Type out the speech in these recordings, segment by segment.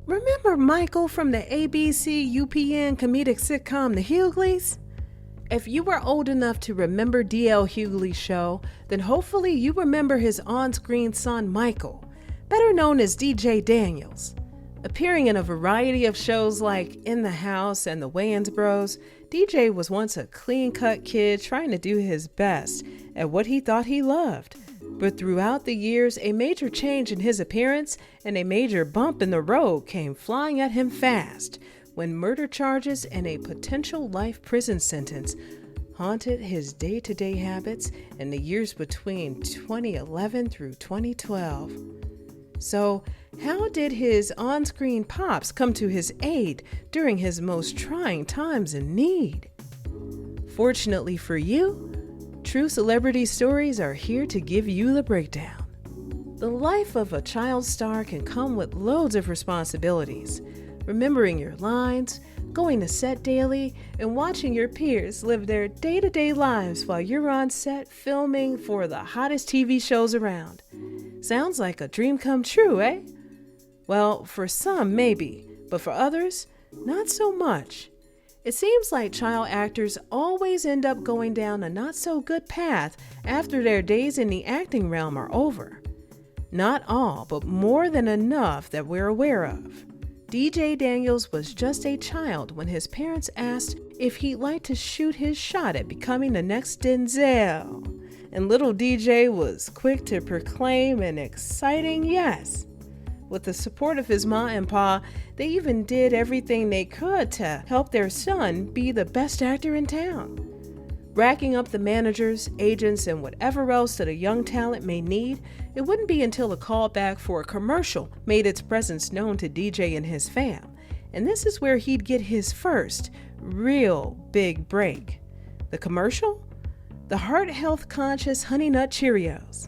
Remember Michael from the ABC UPN comedic sitcom The Hughleys? If you were old enough to remember D.L Hughely's show, then hopefully you remember his on-screen son Michael, better known as DeeJay Daniels. Appearing in a variety of shows like In the House and The Wayans Bros, DeeJay was once a clean-cut kid trying to do his best at what he thought he loved. But throughout the years, a major change in his appearance and a major bump in the road came flying at him fast when murder charges and a potential life prison sentence haunted his day-to-day habits in the years between 2011 through 2012. So, how did his on-screen pops come to his aid during his most trying times in need? Fortunately for you, True Celebrity Stories are here to give you the breakdown. The life of a child star can come with loads of responsibilities. Remembering your lines, going to set daily, and watching your peers live their day-to-day lives while you're on set filming for the hottest TV shows around. Sounds like a dream come true, eh? Well, for some maybe, but for others, not so much. It seems like child actors always end up going down a not-so-good path after their days in the acting realm are over. Not all, but more than enough that we're aware of. DeeJay Daniels was just a child when his parents asked if he'd like to shoot his shot at becoming the next Denzel. And little DeeJay was quick to proclaim an exciting yes. With the support of his ma and pa, they even did everything they could to help their son be the best actor in town. Racking up the managers, agents, and whatever else that a young talent may need, it wouldn't be until a callback for a commercial made its presence known to DeeJay and his fam. And this is where he'd get his first real big break. The commercial? The heart health conscious Honey Nut Cheerios.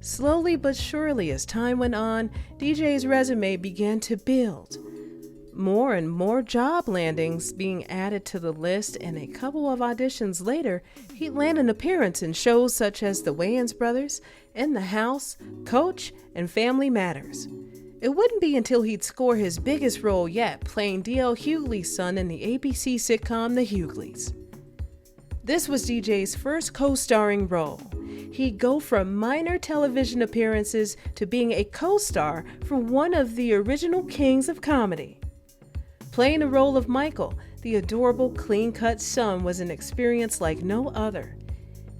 Slowly but surely, as time went on, DeeJay's resume began to build. More and more job landings being added to the list, and a couple of auditions later, he'd land an appearance in shows such as The Wayans Brothers, In the House, Coach, and Family Matters. It wouldn't be until he'd score his biggest role yet, playing D.L Hughely's son in the ABC sitcom The Hughleys. This was DeeJay's first co-starring role. He'd go from minor television appearances to being a co-star for one of the original kings of comedy. Playing the role of Michael, the adorable, clean-cut son, was an experience like no other.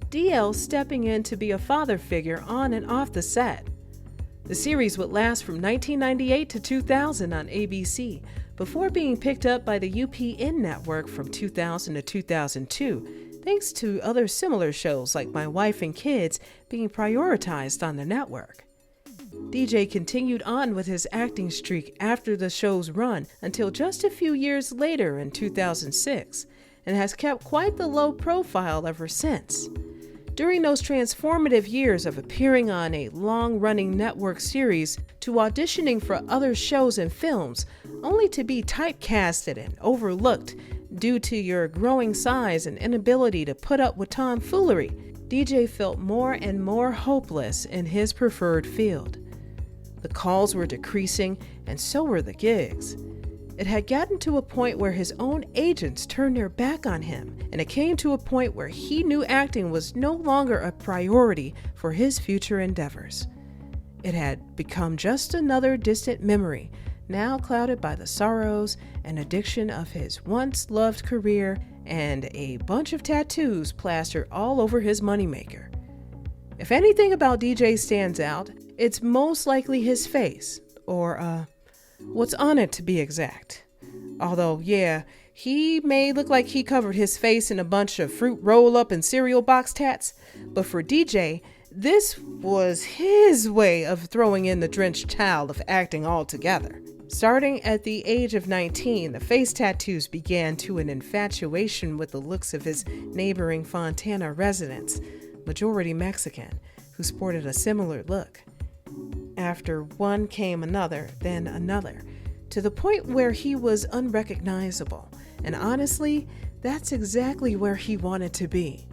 DL stepping in to be a father figure on and off the set. The series would last from 1998 to 2000 on ABC, before being picked up by the UPN network from 2000 to 2002, thanks to other similar shows like My Wife and Kids being prioritized on the network. DeeJay continued on with his acting streak after the show's run until just a few years later in 2006, and has kept quite the low profile ever since. During those transformative years of appearing on a long-running network series to auditioning for other shows and films, only to be typecasted and overlooked due to your growing size and inability to put up with tomfoolery, DeeJay felt more and more hopeless in his preferred field. The calls were decreasing, and so were the gigs. It had gotten to a point where his own agents turned their back on him, and it came to a point where he knew acting was no longer a priority for his future endeavors. It had become just another distant memory, now clouded by the sorrows and addiction of his once-loved career and a bunch of tattoos plastered all over his moneymaker. If anything about DeeJay stands out, it's most likely his face, or what's on it to be exact. Although, yeah, he may look like he covered his face in a bunch of fruit roll-up and cereal box tats, but for DeeJay, this was his way of throwing in the drenched towel of acting altogether. Starting at the age of 19, the face tattoos began to an infatuation with the looks of his neighboring Fontana residents, majority Mexican, who sported a similar look. After one came another, then another, to the point where he was unrecognizable. And honestly, that's exactly where he wanted to be.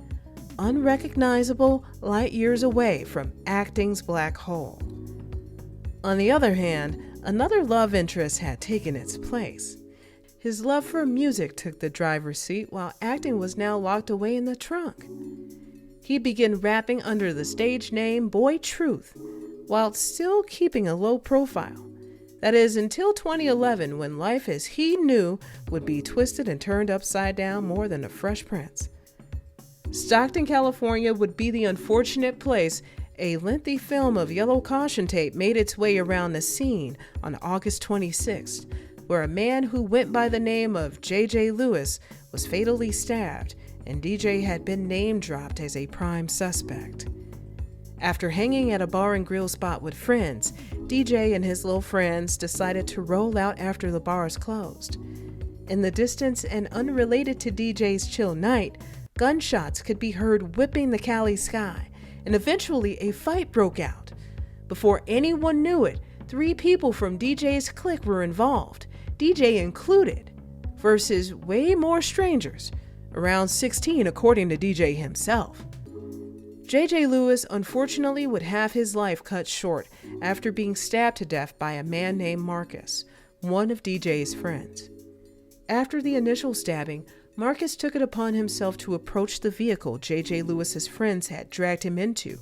Unrecognizable, light years away from acting's black hole. On the other hand, Another love interest had taken its place. His love for music took the driver's seat, while acting was now locked away in the trunk. He began rapping under the stage name Boy Truth, while still keeping a low profile. That is, until 2011, when life as he knew would be twisted and turned upside down more than a Fresh Prince. Stockton, California would be the unfortunate place a lengthy film of yellow caution tape made its way around the scene on August 26th, where a man who went by the name of J.J. Lewis was fatally stabbed, and DJ had been name-dropped as a prime suspect. After hanging at a bar and grill spot with friends, DJ and his little friends decided to roll out after the bars closed. In the distance and unrelated to DJ's chill night, gunshots could be heard whipping the Cali sky, and eventually a fight broke out. Before anyone knew it, 3 people from DJ's clique were involved, DJ included, versus way more strangers, around 16 according to DJ himself. J.J. Lewis unfortunately would have his life cut short after being stabbed to death by a man named Marcus, one of DJ's friends. After the initial stabbing, Marcus took it upon himself to approach the vehicle J.J. Lewis's friends had dragged him into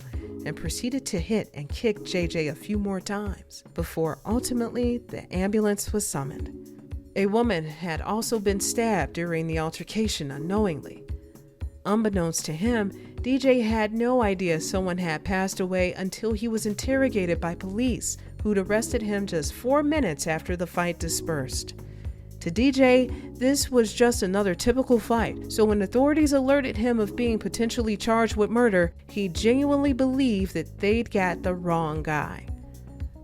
and proceeded to hit and kick J.J. a few more times before ultimately the ambulance was summoned. A woman had also been stabbed during the altercation unknowingly. Unbeknownst to him, DJ had no idea someone had passed away until he was interrogated by police, who'd arrested him just 4 minutes after the fight dispersed. To DJ, this was just another typical fight, so when authorities alerted him of being potentially charged with murder, he genuinely believed that they'd got the wrong guy.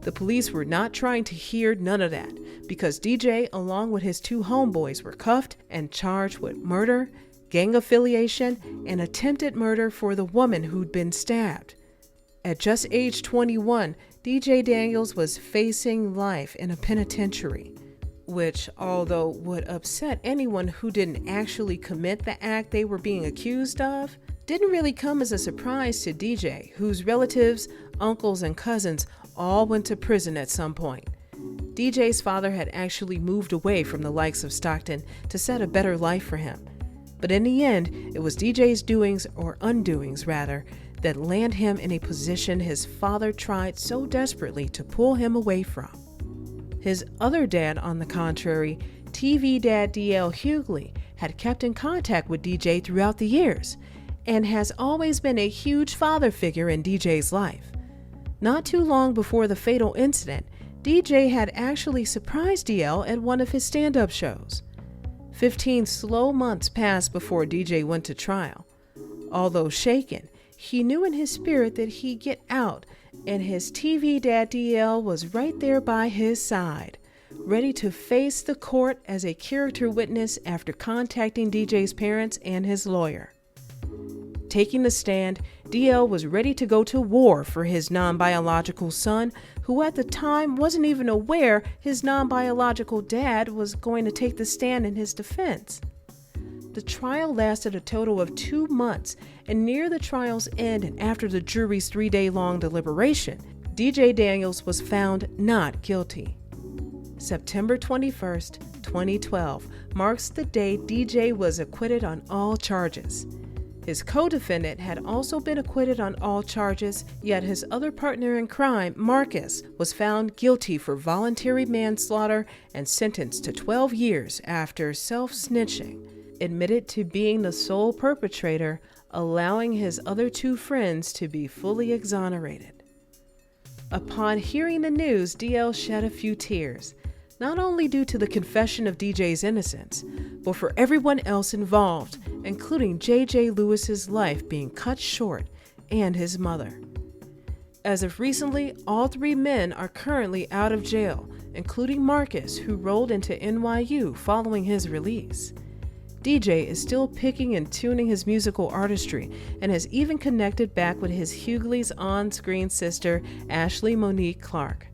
The police were not trying to hear none of that, because DJ, along with his 2 homeboys, were cuffed and charged with murder, gang affiliation, and attempted murder for the woman who'd been stabbed. At just age 21, DeeJay Daniels was facing life in a penitentiary, which, although would upset anyone who didn't actually commit the act they were being accused of, didn't really come as a surprise to DJ, whose relatives, uncles, and cousins all went to prison at some point. DJ's father had actually moved away from the likes of Stockton to set a better life for him. But in the end, it was DJ's doings, or undoings rather, that land him in a position his father tried so desperately to pull him away from. His other dad, on the contrary, TV dad D.L Hughley, had kept in contact with DJ throughout the years and has always been a huge father figure in DJ's life. Not too long before the fatal incident, DJ had actually surprised DL at one of his stand-up shows. 15 slow months passed before DJ went to trial. Although shaken, he knew in his spirit that he'd get out, and his TV dad DL was right there by his side, ready to face the court as a character witness after contacting DJ's parents and his lawyer. Taking the stand, DL was ready to go to war for his non-biological son, who at the time wasn't even aware his non-biological dad was going to take the stand in his defense. The trial lasted a total of 2 months, and near the trial's end and after the jury's 3-day-long deliberation, DeeJay Daniels was found not guilty. September 21st, 2012 marks the day DJ was acquitted on all charges. His co-defendant had also been acquitted on all charges, yet his other partner in crime, Marcus, was found guilty for voluntary manslaughter and sentenced to 12 years after self-snitching, admitted to being the sole perpetrator, allowing his other 2 friends to be fully exonerated. Upon hearing the news, DL shed a few tears, not only due to the confession of DJ's innocence, but for everyone else involved, including J.J. Lewis's life being cut short and his mother. As of recently, all 3 men are currently out of jail, including Marcus, who rolled into NYU following his release. DJ is still picking and tuning his musical artistry and has even connected back with his Hughleys on-screen sister, Ashley Monique Clark.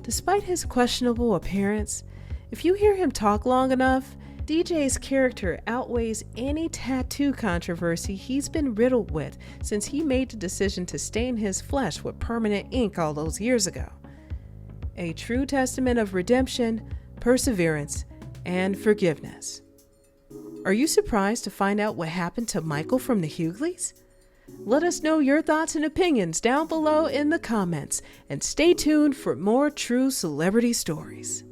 Despite his questionable appearance, if you hear him talk long enough, DJ's character outweighs any tattoo controversy he's been riddled with since he made the decision to stain his flesh with permanent ink all those years ago. a true testament of redemption, perseverance, and forgiveness. Are you surprised to find out what happened to Michael from the Hughleys? Let us know your thoughts and opinions down below in the comments, and stay tuned for more true celebrity stories.